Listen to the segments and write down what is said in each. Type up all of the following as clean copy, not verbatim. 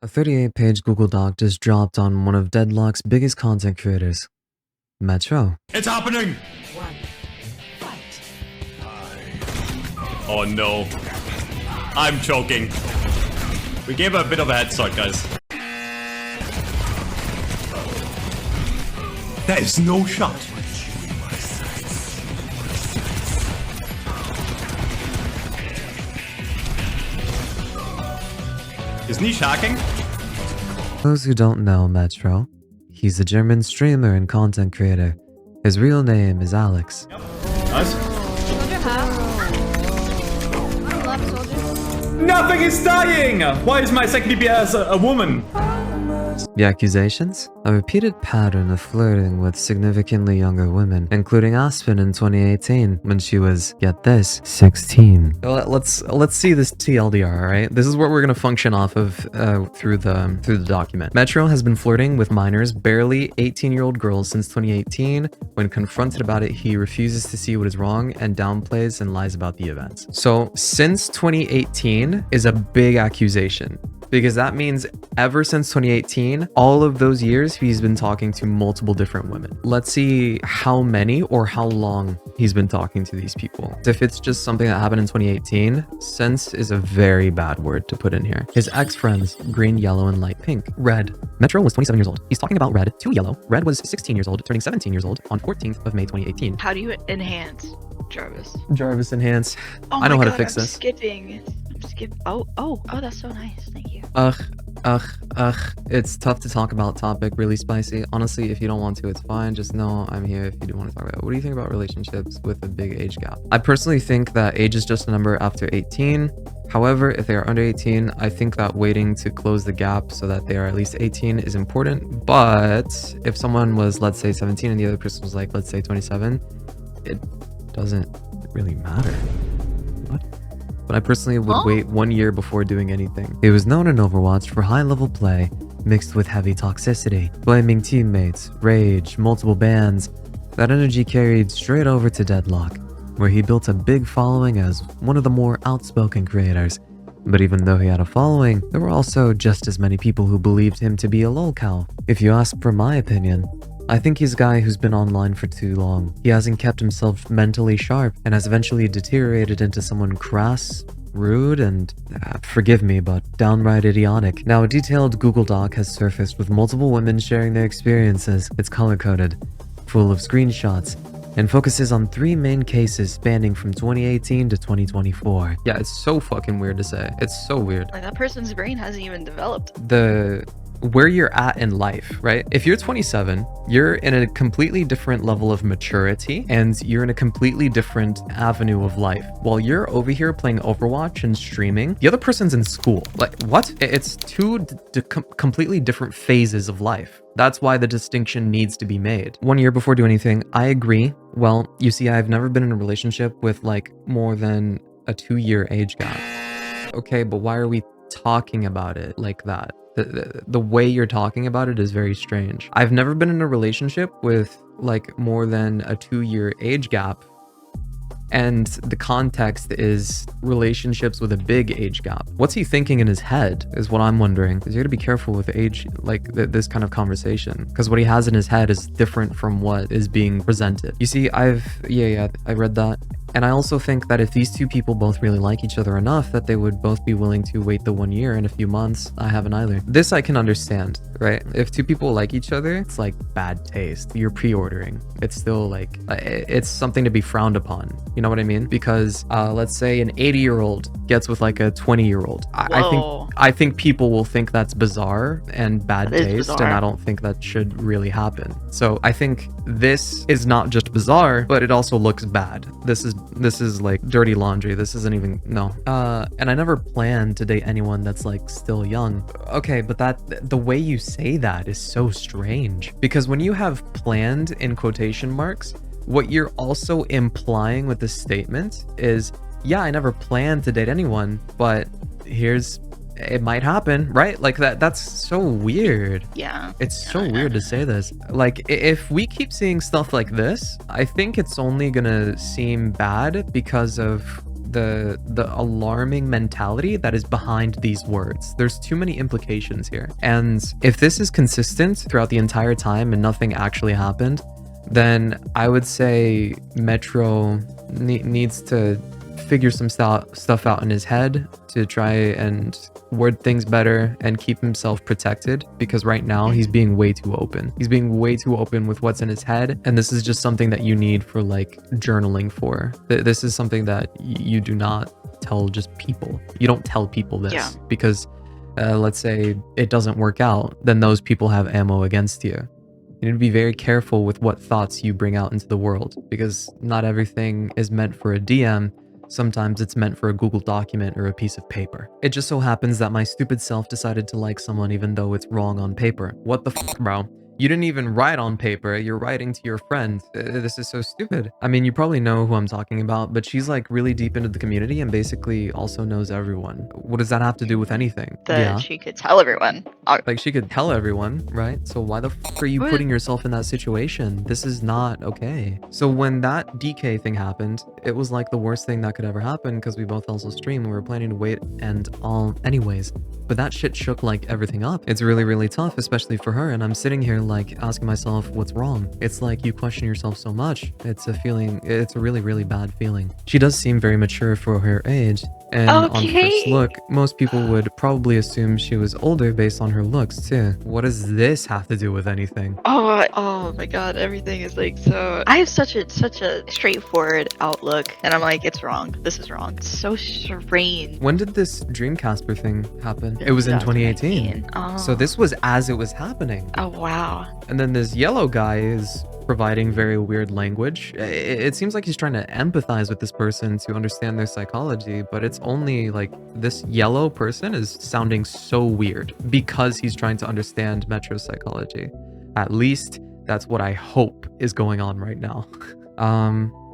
A 38-page Google Doc just dropped on one of Deadlock's biggest content creators, Metro. It's happening! Oh no. I'm choking. We gave her a bit of a head start, guys. There is no shot. Is Niche hacking? Those who don't know Metro, he's a German streamer and content creator. His real name is Alex. Yep. Nice. Nothing is dying! Why is my second DPS a woman? The accusations? A repeated pattern of flirting with significantly younger women, including Aspen in 2018 when she was, get this, 16. Let's see this TLDR, alright? This is what we're gonna function off of through the document. Metro has been flirting with minors, barely 18-year-old girls since 2018. When confronted about it, he refuses to see what is wrong and downplays and lies about the events. So since 2018 is a big accusation, because that means ever since 2018, all of those years, he's been talking to multiple different women. Let's see how many or how long he's been talking to these people. If it's just something that happened in 2018, since is a very bad word to put in here. His ex-friends, green, yellow, and light pink. Red. Metro was 27 years old. He's talking about Red to Yellow. Red was 16 years old, turning 17 years old on 14th of May 2018. How do you enhance Jarvis? Jarvis enhance. Oh I know my how God, to fix I'm this. skipping. Oh, that's so nice. Thank you. Ugh. It's tough to talk about topic, really spicy. Honestly, if you don't want to, it's fine. Just know I'm here if you do want to talk about it. What do you think about relationships with a big age gap? I personally think that age is just a number after 18. However, if they are under 18, I think that waiting to close the gap so that they are at least 18 is important. But if someone was, let's say 17 and the other person was like, let's say 27, it doesn't really matter. What? But I personally would wait 1 year before doing anything. He was known in Overwatch for high-level play mixed with heavy toxicity, blaming teammates, rage, multiple bans. That energy carried straight over to Deadlock, where he built a big following as one of the more outspoken creators. But even though he had a following, there were also just as many people who believed him to be a lolcow. If you ask for my opinion, I think he's a guy who's been online for too long. He hasn't kept himself mentally sharp and has eventually deteriorated into someone crass, rude, and, forgive me, but downright idiotic. Now, a detailed Google Doc has surfaced with multiple women sharing their experiences. It's color-coded, full of screenshots, and focuses on 3 main cases spanning from 2018 to 2024. Yeah, it's so fucking weird to say. It's so weird. Like, that person's brain hasn't even developed. Where you're at in life, right? If you're 27, you're in a completely different level of maturity and you're in a completely different avenue of life. While you're over here playing Overwatch and streaming, the other person's in school. Like, what? It's two completely different phases of life. That's why the distinction needs to be made. 1 year before doing anything, I agree. Well, you see, I've never been in a relationship with like more than a 2-year age gap. Okay, but why are we talking about it like that? The way you're talking about it is very strange. I've never been in a relationship with like more than a 2-year age gap. And the context is relationships with a big age gap. What's he thinking in his head is what I'm wondering. Because you gotta be careful with age, like this kind of conversation. Because what he has in his head is different from what is being presented. You see, I read that. And I also think that if these two people both really like each other enough that they would both be willing to wait the 1 year and a few months, I haven't either. This I can understand, right? If two people like each other, it's like bad taste. You're pre-ordering. It's still like, it's something to be frowned upon. You know what I mean? Because let's say an 80-year-old gets with like a 20-year-old. I think people will think that's bizarre and bad taste, and I don't think that should really happen. So I think this is not just bizarre, but it also looks bad. This is like dirty laundry. This isn't even, no. And I never planned to date anyone that's like still young. Okay, but the way you say that is so strange, because when you have planned in quotation marks, what you're also implying with this statement is, yeah, I never planned to date anyone, but it might happen, right? Like that's so weird. Yeah. It's so weird to say this. Like, if we keep seeing stuff like this, I think it's only gonna seem bad because of the alarming mentality that is behind these words. There's too many implications here. And if this is consistent throughout the entire time and nothing actually happened, then I would say Metro needs to figure some stuff out in his head to try and word things better and keep himself protected, because right now he's being way too open. He's being way too open with what's in his head, and this is just something that you need for like journaling for. This is something that you do not tell just people. You don't tell people this because let's say it doesn't work out, then those people have ammo against you. You need to be very careful with what thoughts you bring out into the world, because not everything is meant for a DM. Sometimes it's meant for a Google document or a piece of paper. It just so happens that my stupid self decided to like someone even though it's wrong on paper. What the f, bro? You didn't even write on paper, you're writing to your friend. This is so stupid. I mean, you probably know who I'm talking about, but she's like really deep into the community and basically also knows everyone. What does that have to do with anything? That she could tell everyone. Like she could tell everyone, right? So why the f are you putting yourself in that situation? This is not okay. So when that DK thing happened, it was like the worst thing that could ever happen because we both also stream. We were planning to wait and all anyways. But that shit shook like everything up. It's really, really tough, especially for her. And I'm sitting here like asking myself, what's wrong? It's like you question yourself so much. It's a feeling, it's a really, really bad feeling. She does seem very mature for her age. And on first look, most people would probably assume she was older based on her looks too. What does this have to do with anything? Oh my god, everything is like so... I have such a straightforward outlook, and I'm like, it's wrong. This is wrong. It's so strange. When did this Dreamcasper thing happen? It was in 2018. Oh. So this was as it was happening. Oh wow. And then this yellow guy is providing very weird language. It seems like he's trying to empathize with this person to understand their psychology, but it's only like this yellow person is sounding so weird because he's trying to understand Metro's psychology. At least that's what I hope is going on right now.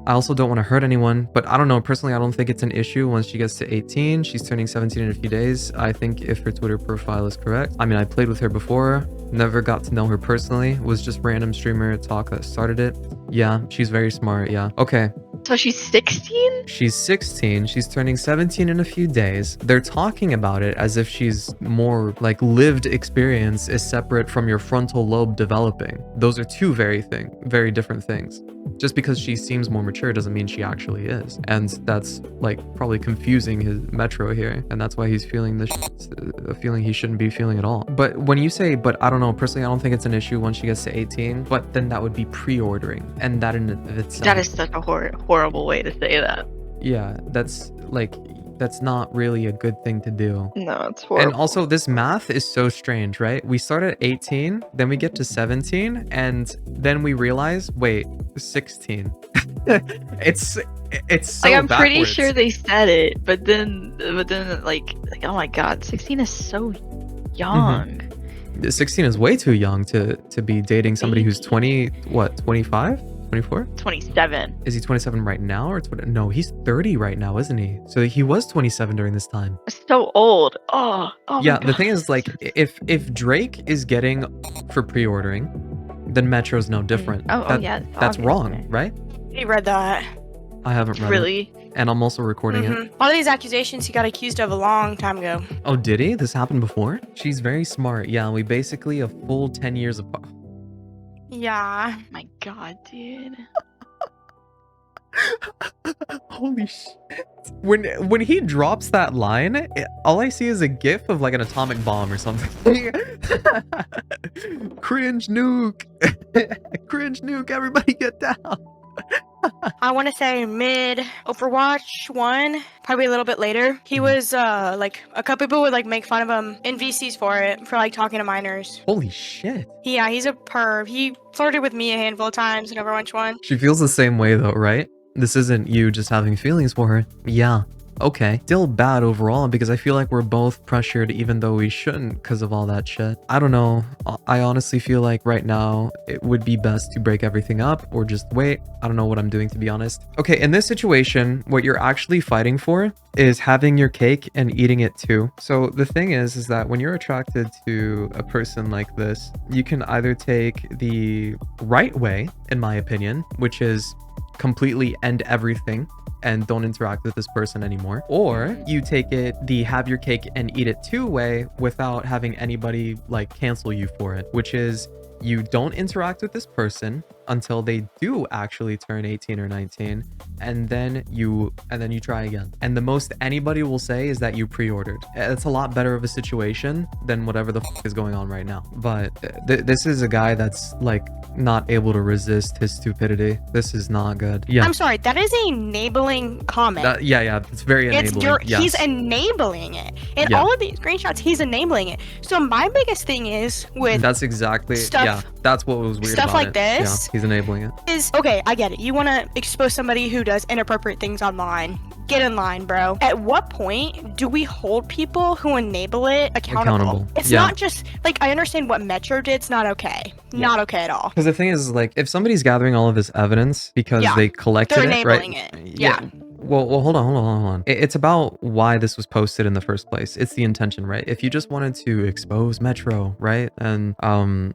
I also don't want to hurt anyone, but I don't know. Personally, I don't think it's an issue once she gets to 18. She's turning 17 in a few days. I think if her Twitter profile is correct. I mean, I played with her before, never got to know her personally. It was just random streamer talk that started it. Yeah, she's very smart. Yeah. Okay. So she's 16? She's 16. She's turning 17 in a few days. They're talking about it as if she's more like lived experience is separate from your frontal lobe developing. Those are two very different things. Just because she seems more mature doesn't mean she actually is. And that's like probably confusing his Metro here. And that's why he's feeling this a feeling he shouldn't be feeling at all. But when you say, but I don't know, personally, I don't think it's an issue once she gets to 18, but then that would be pre-ordering. And that in itself. That is such a horrible way to say that. Yeah, that's not really a good thing to do. No, it's horrible. And also this math is so strange, right? We start at 18, then we get to 17, and then we realize, wait, 16. it's so like, I'm backwards. pretty sure they said it, but then like oh my god, 16 is so young. 16 is way too young to be dating somebody who's 20, what, 25? 24? 27. Is he 27 right now or 20? No, he's 30 right now, isn't he? So he was 27 during this time. So old. Oh yeah, the thing is, like, if Drake is getting for pre-ordering, then Metro's no different. Yeah, that's wrong, right? He read that. I haven't read it. And I'm also recording it. A lot of these accusations he got accused of a long time ago. Oh, did he? This happened before? She's very smart. Yeah, we basically a full 10 years apart. Yeah. Oh my god, dude. Holy shit. When he drops that line, all I see is a gif of like an atomic bomb or something. Cringe nuke. Cringe nuke, everybody get down. I want to say mid Overwatch 1, probably a little bit later. He was like, a couple people would like make fun of him in VCs for it, for like talking to minors. Holy shit. Yeah, he's a perv. He flirted with me a handful of times in Overwatch 1. She feels the same way though, right? This isn't you just having feelings for her. Yeah. Okay. Still bad overall because I feel like we're both pressured even though we shouldn't because of all that shit. I don't know. I honestly feel like right now it would be best to break everything up or just wait. I don't know what I'm doing, to be honest. Okay, in this situation, what you're actually fighting for is having your cake and eating it too. So the thing is that when you're attracted to a person like this, you can either take the right way, in my opinion, which is completely end everything and don't interact with this person anymore, or you take it the have your cake and eat it too way without having anybody like cancel you for it, which is you don't interact with this person until they do actually turn 18 or 19, and then you try again. And the most anybody will say is that you pre-ordered. It's a lot better of a situation than whatever the is going on right now. But this is a guy that's like not able to resist his stupidity. This is not good. Yeah, I'm sorry, that is an enabling comment. yeah, it's very enabling. Yes. He's enabling it. In all of these screenshots, he's enabling it. So my biggest thing is with that's exactly stuff, yeah, that's what was weird stuff about like it. this. Yeah, he's enabling it. Is okay, I get it. You want to expose somebody who does inappropriate things online. Get in line, bro. At what point do we hold people who enable it accountable? It's not just like, I understand what Metro did. It's not okay. Not okay at all. Because the thing is, like, if somebody's gathering all of this evidence because they collected they're it, enabling right? it. Yeah. Well, hold on. It's about why this was posted in the first place. It's the intention, right? If you just wanted to expose Metro, right, and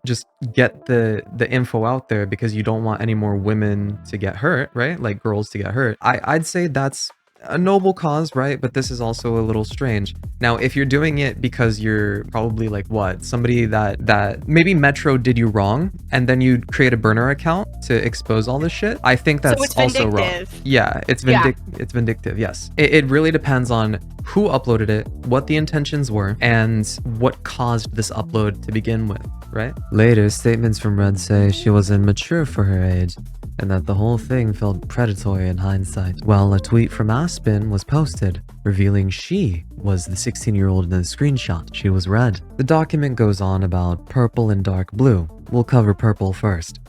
just get the info out there because you don't want any more women to get hurt, right? Like girls to get hurt. I'd say that's a noble cause, right? But this is also a little strange. Now, if you're doing it because you're probably like somebody that maybe Metro did you wrong, and then you create a burner account to expose all this shit, I think that's so also wrong. Yeah, it's vindictive. Yes, it really depends on who uploaded it, what the intentions were, and what caused this upload to begin with, right? Later, statements from Red say she was immature for her age, and that the whole thing felt predatory in hindsight, while a tweet from Aspen was posted, revealing she was the 16-year-old in the screenshot. She was red. The document goes on about purple and dark blue. We'll cover purple first.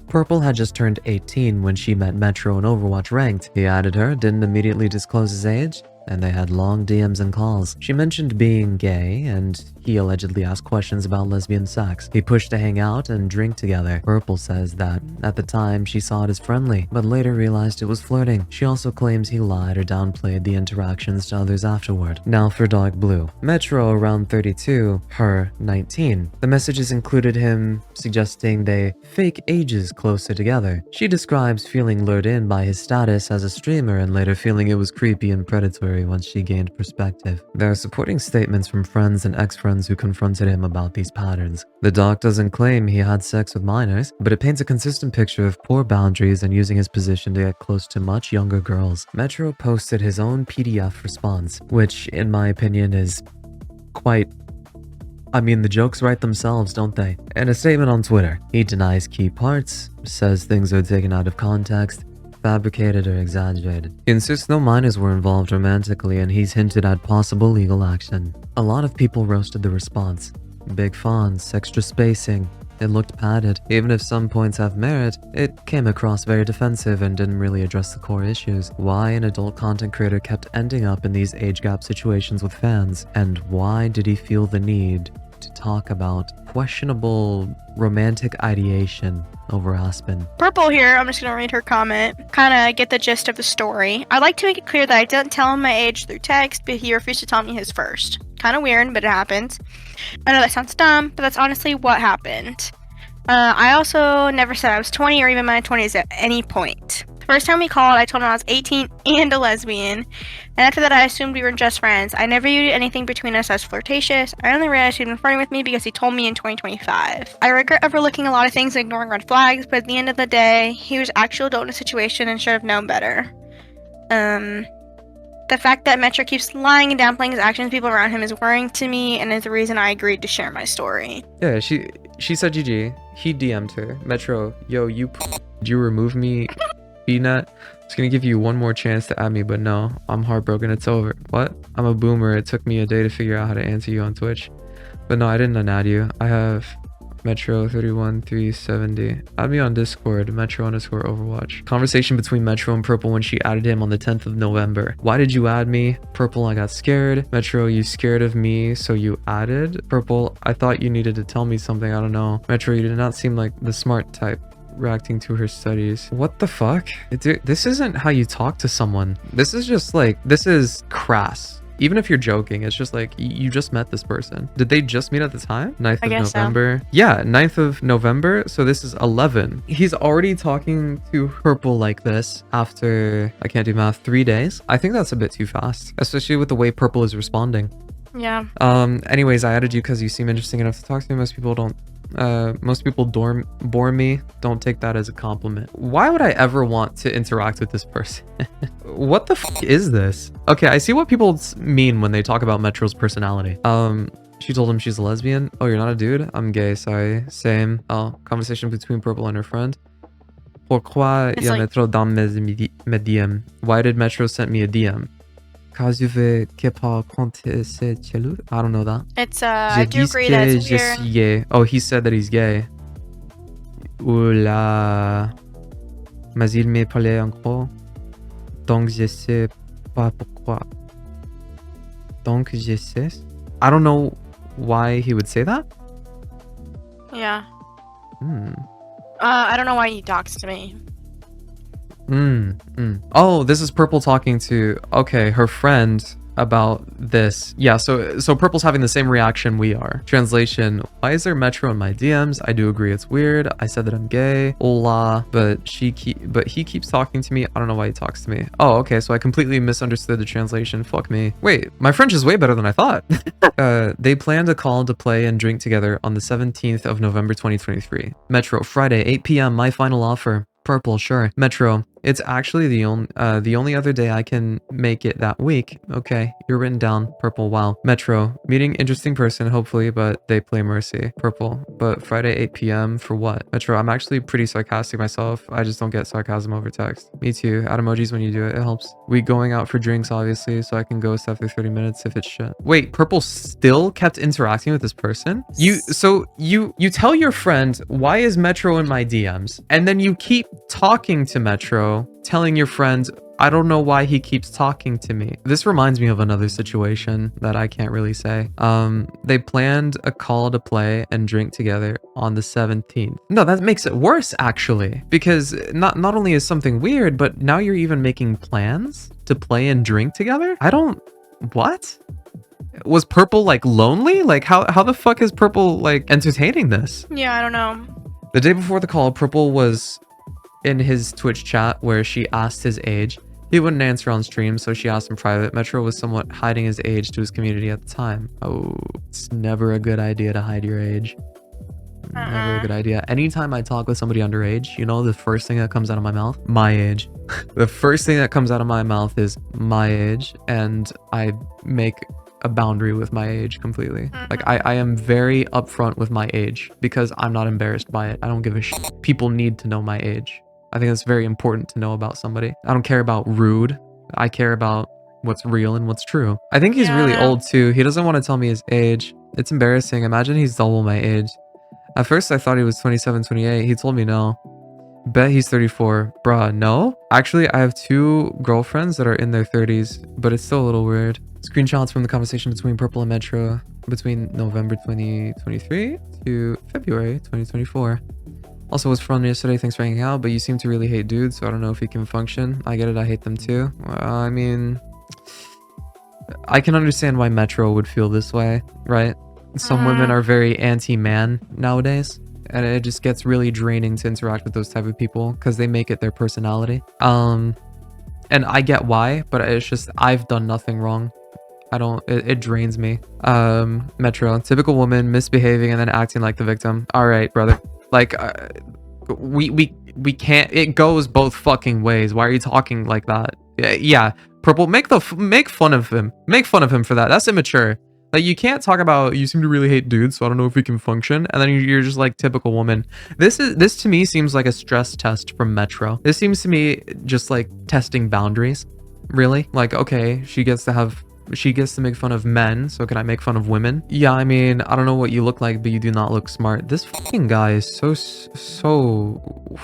Purple had just turned 18 when she met Metro in Overwatch Ranked. He added her, didn't immediately disclose his age, and they had long DMs and calls. She mentioned being gay, and he allegedly asked questions about lesbian sex. He pushed to hang out and drink together. Purple says that at the time she saw it as friendly, but later realized it was flirting. She also claims he lied or downplayed the interactions to others afterward. Now for dark blue. Metro around 32, her 19. The messages included him suggesting they fake ages closer together. She describes feeling lured in by his status as a streamer and later feeling it was creepy and predatory once she gained perspective. There are supporting statements from friends and ex-friends who confronted him about these patterns. The doc doesn't claim he had sex with minors, but it paints a consistent picture of poor boundaries and using his position to get close to much younger girls. Metro posted his own PDF response, which, in my opinion, is quite... I mean, the jokes write themselves, don't they? In a statement on Twitter, he denies key parts, says things are taken out of context, fabricated or exaggerated. He insists no minors were involved romantically, and he's hinted at possible legal action. A lot of people roasted the response. Big fonts, extra spacing. It looked padded. Even if some points have merit, it came across very defensive and didn't really address the core issues. Why an adult content creator kept ending up in these age gap situations with fans, and why did he feel the need to talk about questionable romantic ideation over Aspen. Purple here, I'm just gonna read her comment. Kinda get the gist of the story. I'd like to make it clear that I didn't tell him my age through text, but he refused to tell me his first. Kinda weird, but it happens. I know that sounds dumb, but that's honestly what happened. I also never said I was 20 or even my 20s at any point. The first time we called, I told him I was 18 and a lesbian, and after that I assumed we were just friends. I never viewed anything between us as flirtatious. I only realized he'd been flirting with me because he told me in 2025. I regret overlooking a lot of things and ignoring red flags, but at the end of the day, he was actual adult in a situation and should have known better. The fact that Metro keeps lying and downplaying his actions to people around him is worrying to me, and is the reason I agreed to share my story. Yeah, she said GG. He DM'd her. Metro, yo, did you remove me? BNet, I was gonna give you one more chance to add me, but no, I'm heartbroken. It's over. What? I'm a boomer. It took me a day to figure out how to answer you on Twitch. But no, I didn't unadd you. I have Metro 31370. Add me on Discord, Metro_Overwatch. Conversation between Metro and Purple when she added him on the 10th of November. Why did you add me? Purple, I got scared. Metro, you scared of me, so you added? Purple, I thought you needed to tell me something. I don't know. Metro, you did not seem like the smart type. Reacting to her studies. What the fuck? Dude, this isn't how you talk to someone. This is just like, this is crass. Even if you're joking, it's just like you just met this person. Did they just meet at the time? 9th I of guess so. November. Yeah, 9th of November. So this is 11. He's already talking to Purple like this after, I can't do math, 3 days. I think that's a bit too fast, especially with the way Purple is responding. Yeah. Anyways, I added you because you seem interesting enough to talk to. Most people don't. Most people bore me. Don't take that as a compliment. Why would I ever want to interact with this person? What the f is this? Okay, I see what people mean when they talk about Metro's personality. She told him she's a lesbian. Oh, you're not a dude? I'm gay, sorry. Same. Oh, conversation between Purple and her friend. Pourquoi It's y a like- Metro dans mes DM? Why did Metro send me a DM? Cause you veux que pas compter c'est chelou? I don't know that. It's I do agree that it's Je weird. suis gay. Oh, he said that he's gay. Oula. Mais il me parlait en gros. Donc je sais pas pourquoi. Donc je sais. I don't know why he would say that. Yeah. Hmm. I don't know why he talks to me. Oh, this is Purple talking to, okay, her friend about this. Yeah, so Purple's having the same reaction we are. Translation: why is there Metro in my DMs? I do agree it's weird. I said that I'm gay. Hola, but he keeps talking to me. I don't know why he talks to me. Oh, okay, so I completely misunderstood the translation. Fuck me. Wait, my French is way better than I thought. They planned a call to play and drink together on the 17th of November 2023. Metro, Friday, 8 p.m. My final offer. Purple, sure. Metro, it's actually the only other day I can make it that week. Okay, you're written down. Purple, wow. Metro, meeting interesting person, hopefully, but they play mercy. Purple, but Friday 8 p.m. for what? Metro, I'm actually pretty sarcastic myself. I just don't get sarcasm over text. Me too. Add emojis when you do it. It helps. We going out for drinks, obviously, so I can ghost after 30 minutes if it's shit. Wait, Purple still kept interacting with this person? You tell your friend, why is Metro in my DMs? And then you keep talking to Metro, telling your friend, I don't know why he keeps talking to me. This reminds me of another situation that I can't really say. They planned a call to play and drink together on the 17th. No, that makes it worse actually, because not only is something weird, but now you're even making plans to play and drink together? What? Was Purple like lonely? Like how the fuck is Purple like entertaining this? Yeah, I don't know. The day before the call, Purple was in his Twitch chat where she asked his age. He wouldn't answer on stream, so she asked in private. Metro was somewhat hiding his age to his community at the time. Oh, it's never a good idea to hide your age. Never a good idea. Anytime I talk with somebody underage, you know the first thing that comes out of my mouth? My age. The first thing that comes out of my mouth is my age, and I make a boundary with my age completely. Like I am very upfront with my age because I'm not embarrassed by it. I don't give a shit. People need to know my age. I think it's very important to know about somebody. I don't care about rude. I care about what's real and what's true. I think he's really old too. He doesn't want to tell me his age. It's embarrassing. Imagine he's double my age. At first I thought he was 27, 28. He told me no. Bet he's 34. Bruh, no? Actually, I have 2 girlfriends that are in their 30s, but it's still a little weird. Screenshots from the conversation between Purple and Metro between November 2023 to February 2024. Also was fun yesterday, thanks for hanging out, but you seem to really hate dudes, so I don't know if he can function. I get it, I hate them too. I mean, I can understand why Metro would feel this way, right? Some women are very anti-man nowadays, and it just gets really draining to interact with those type of people because they make it their personality. And I get why, but it's just, I've done nothing wrong. It drains me. Metro, typical woman, misbehaving and then acting like the victim. All right, brother. Like, we can't, it goes both fucking ways. Why are you talking like that? Yeah, Purple, make fun of him. Make fun of him for that. That's immature. Like, you can't talk about, you seem to really hate dudes, so I don't know if we can function. And then you're just like, typical woman. This to me seems like a stress test from Metro. This seems to me just like testing boundaries. Really? Like, okay, she gets to make fun of men, so can I make fun of women? Yeah, I mean, I don't know what you look like, but you do not look smart. This fucking guy is so...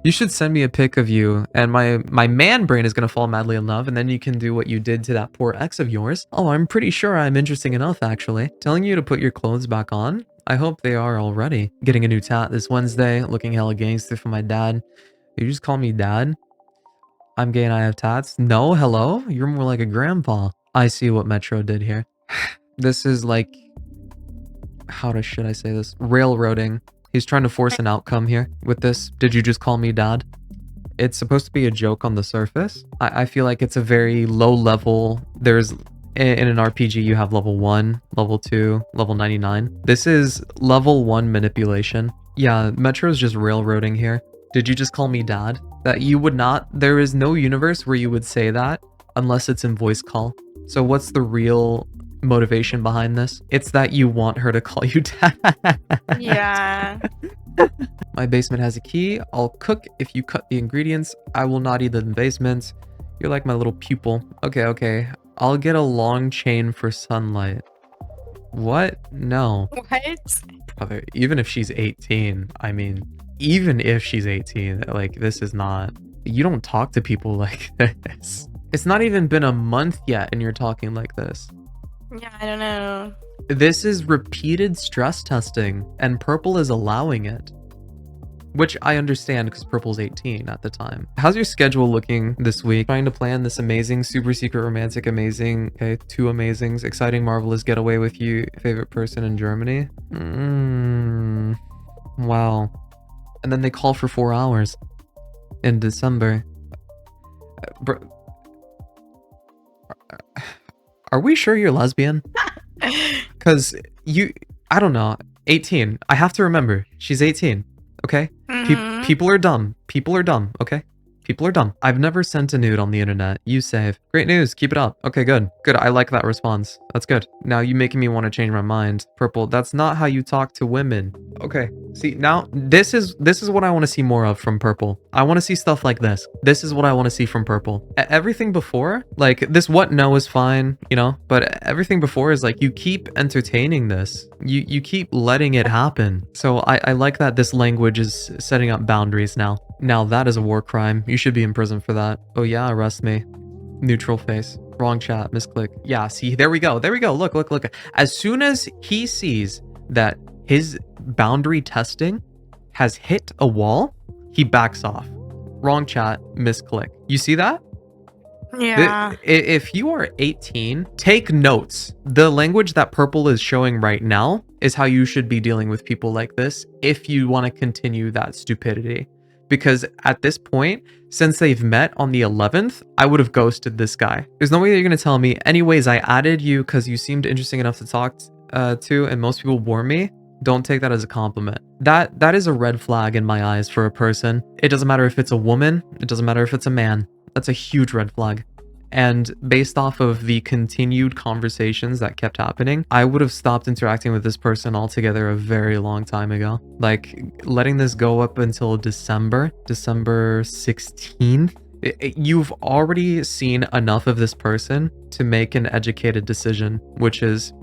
You should send me a pic of you, and my man brain is gonna fall madly in love, and then you can do what you did to that poor ex of yours. Oh, I'm pretty sure I'm interesting enough, actually. Telling you to put your clothes back on? I hope they are already. Getting a new tat this Wednesday, looking hella gangster for my dad. You just call me dad? I'm gay and I have tats? No, hello? You're more like a grandpa. I see what Metro did here. This is like, should I say this? Railroading. He's trying to force an outcome here with this. Did you just call me dad? It's supposed to be a joke on the surface. I feel like it's a very low level. There's, in an RPG, you have level 1, level 2, level 99. This is level 1 manipulation. Yeah, Metro's just railroading here. Did you just call me dad? That you would not, there is no universe where you would say that unless it's in voice call. So what's the real motivation behind this? It's that you want her to call you dad. Yeah. My basement has a key. I'll cook if you cut the ingredients. I will not eat in the basement. You're like my little pupil. Okay. I'll get a long chain for sunlight. What? No. What? Brother, even if she's 18, I mean, even if she's 18, like, this is not... You don't talk to people like this. It's not even been a month yet and you're talking like this. Yeah, I don't know. This is repeated stress testing, and Purple is allowing it. Which I understand because Purple's 18 at the time. How's your schedule looking this week? Trying to plan this amazing, super secret, romantic, amazing, okay, 2 amazings, exciting, marvelous getaway with you, favorite person in Germany? Wow. And then they call for 4 hours in December. Are we sure you're lesbian? Because I don't know, 18. I have to remember, she's 18, okay? People are dumb. People are dumb, okay? People are dumb. I've never sent a nude on the internet. You save. Great news. Keep it up. Okay, good. Good. I like that response. That's good. Now you making me want to change my mind. Purple, that's not how you talk to women. Okay. See, now this is what I want to see more of from Purple. I want to see stuff like this. This is what I want to see from Purple. Everything before, like this what no is fine, you know, but everything before is like you keep entertaining this. You keep letting it happen. So I like that this language is setting up boundaries now. Now that is a war crime. You should be in prison for that. Oh yeah, arrest me. Neutral face. Wrong chat. Misclick. Yeah, see, there we go. There we go. Look. As soon as he sees that his boundary testing has hit a wall, he backs off. Wrong chat. Misclick. You see that? Yeah. If you are 18, take notes. The language that Purple is showing right now is how you should be dealing with people like this if you want to continue that stupidity. Because at this point, since they've met on the 11th, I would have ghosted this guy. There's no way that you're going to tell me, anyways, I added you because you seemed interesting enough to talk to, and most people bore me. Don't take that as a compliment. That is a red flag in my eyes for a person. It doesn't matter if it's a woman. It doesn't matter if it's a man. That's a huge red flag. And based off of the continued conversations that kept happening, I would have stopped interacting with this person altogether a very long time ago. Like, letting this go up until December 16th. You've already seen enough of this person to make an educated decision, which is,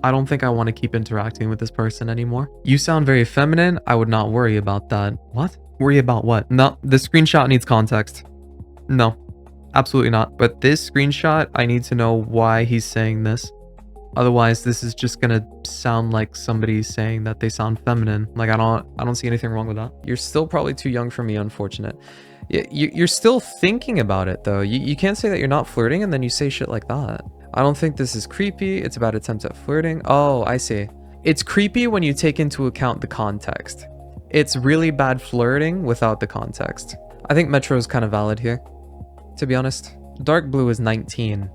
I don't think I want to keep interacting with this person anymore. You sound very feminine. I would not worry about that. What? Worry about what? No, the screenshot needs context. No. Absolutely not. But this screenshot, I need to know why he's saying this. Otherwise, this is just gonna sound like somebody saying that they sound feminine. Like, I don't see anything wrong with that. You're still probably too young for me, unfortunate. You're still thinking about it, though. You can't say that you're not flirting and then you say shit like that. I don't think this is creepy. It's about attempts at flirting. Oh, I see. It's creepy when you take into account the context. It's really bad flirting without the context. I think Metro is kind of valid here. To be honest, Dark Blue is 19.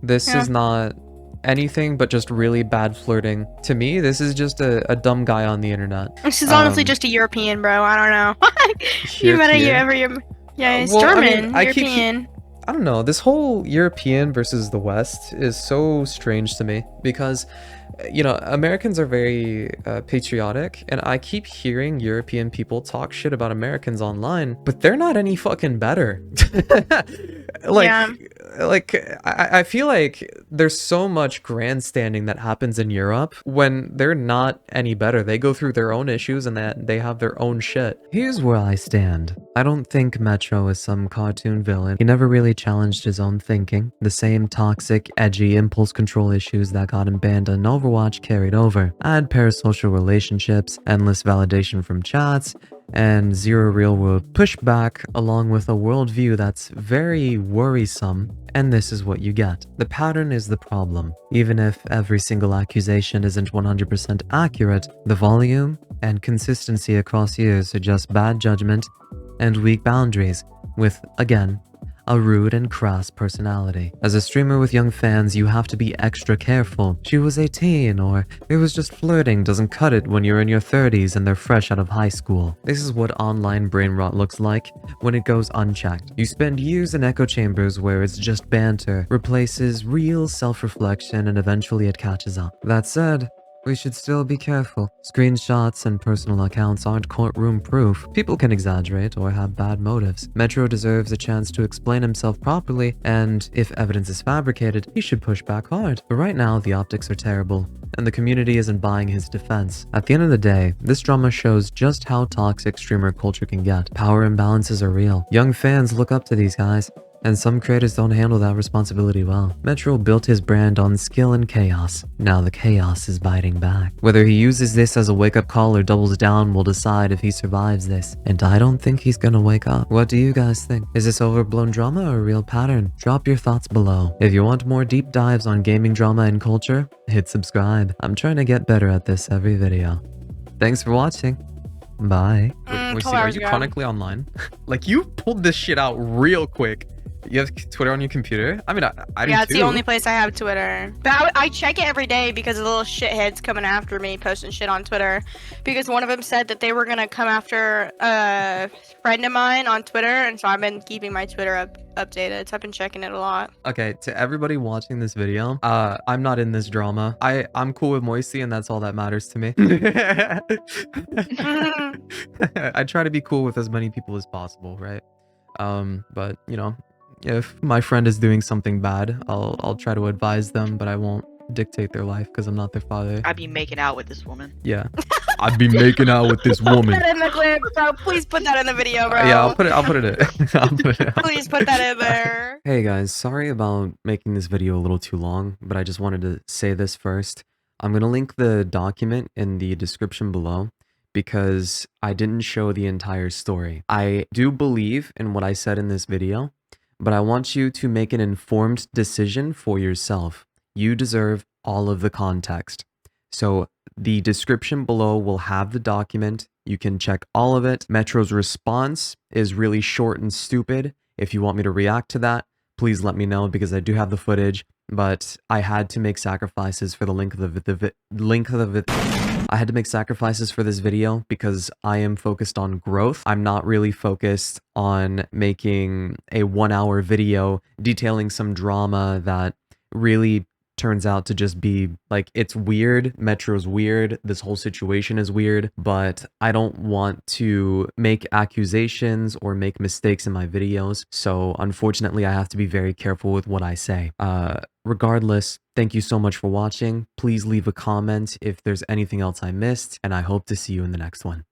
This is not anything but just really bad flirting. To me, this is just a dumb guy on the internet. This is honestly just a European, bro. I don't know. You met yeah, it's well, German, I mean, European. I don't know. This whole European versus the West is so strange to me because, you know, Americans are very patriotic, and I keep hearing European people talk shit about Americans online, but they're not any fucking better. I feel like there's so much grandstanding that happens in Europe when they're not any better. They go through their own issues and that they have their own shit. Here's where I stand. I don't think Metro is some cartoon villain. He never really challenged his own thinking. The same toxic, edgy impulse control issues that got him banned on Overwatch carried over. Add parasocial relationships, endless validation from chats, and Zero Real will push back along with a worldview that's very worrisome, and this is what you get. The pattern is the problem. Even if every single accusation isn't 100% accurate, the volume and consistency across years suggest bad judgment and weak boundaries, with, again, a rude and crass personality. As a streamer with young fans, you have to be extra careful. She was 18, or it was just flirting doesn't cut it when you're in your 30s and they're fresh out of high school. This is what online brain rot looks like when it goes unchecked. You spend years in echo chambers where it's just banter, replaces real self-reflection, and eventually it catches up. That said, we should still be careful. Screenshots and personal accounts aren't courtroom proof. People can exaggerate or have bad motives. Metro deserves a chance to explain himself properly, and if evidence is fabricated, he should push back hard. But right now, the optics are terrible, and the community isn't buying his defense. At the end of the day, this drama shows just how toxic streamer culture can get. Power imbalances are real. Young fans look up to these guys, and some creators don't handle that responsibility well. Metro built his brand on skill and chaos. Now the chaos is biting back. Whether he uses this as a wake-up call or doubles down will decide if he survives this. And I don't think he's gonna wake up. What do you guys think? Is this overblown drama or a real pattern? Drop your thoughts below. If you want more deep dives on gaming drama and culture, hit subscribe. I'm trying to get better at this every video. Thanks for watching. Bye. Mm, Are you chronically online? Like, you pulled this shit out real quick. You have Twitter on your computer? I mean, I do Yeah, it's too. the only place I have Twitter. But I check it every day because of the little shitheads coming after me, posting shit on Twitter. Because one of them said that they were gonna come after a friend of mine on Twitter, and so I've been keeping my Twitter updated. So I've been checking it a lot. Okay, to everybody watching this video, I'm not in this drama. I'm cool with Moisty, and that's all that matters to me. I try to be cool with as many people as possible, right? But you know, if my friend is doing something bad, I'll try to advise them, but I won't dictate their life because I'm not their father. I'd be making out with this woman. Yeah, I'd be making out with this Put woman. that in the clip, bro. Please put that in the video, bro. Yeah, I'll put it in. I'll put it. Please put that in there. Hey guys, sorry about making this video a little too long, but I just wanted to say this first. I'm gonna link the document in the description below, because I didn't show the entire story. I do believe in what I said in this video, but I want you to make an informed decision for yourself. You deserve all of the context. So the description below will have the document. You can check all of it. Metro's response is really short and stupid. If you want me to react to that, please let me know, because I do have the footage, but I had to make sacrifices for the link of I had to make sacrifices for this video because I am focused on growth. I'm not really focused on making a 1-hour video detailing some drama that really turns out to just be like, it's weird. Metro's weird. This whole situation is weird, but I don't want to make accusations or make mistakes in my videos. So unfortunately, I have to be very careful with what I say. Regardless, thank you so much for watching. Please leave a comment if there's anything else I missed, and I hope to see you in the next one.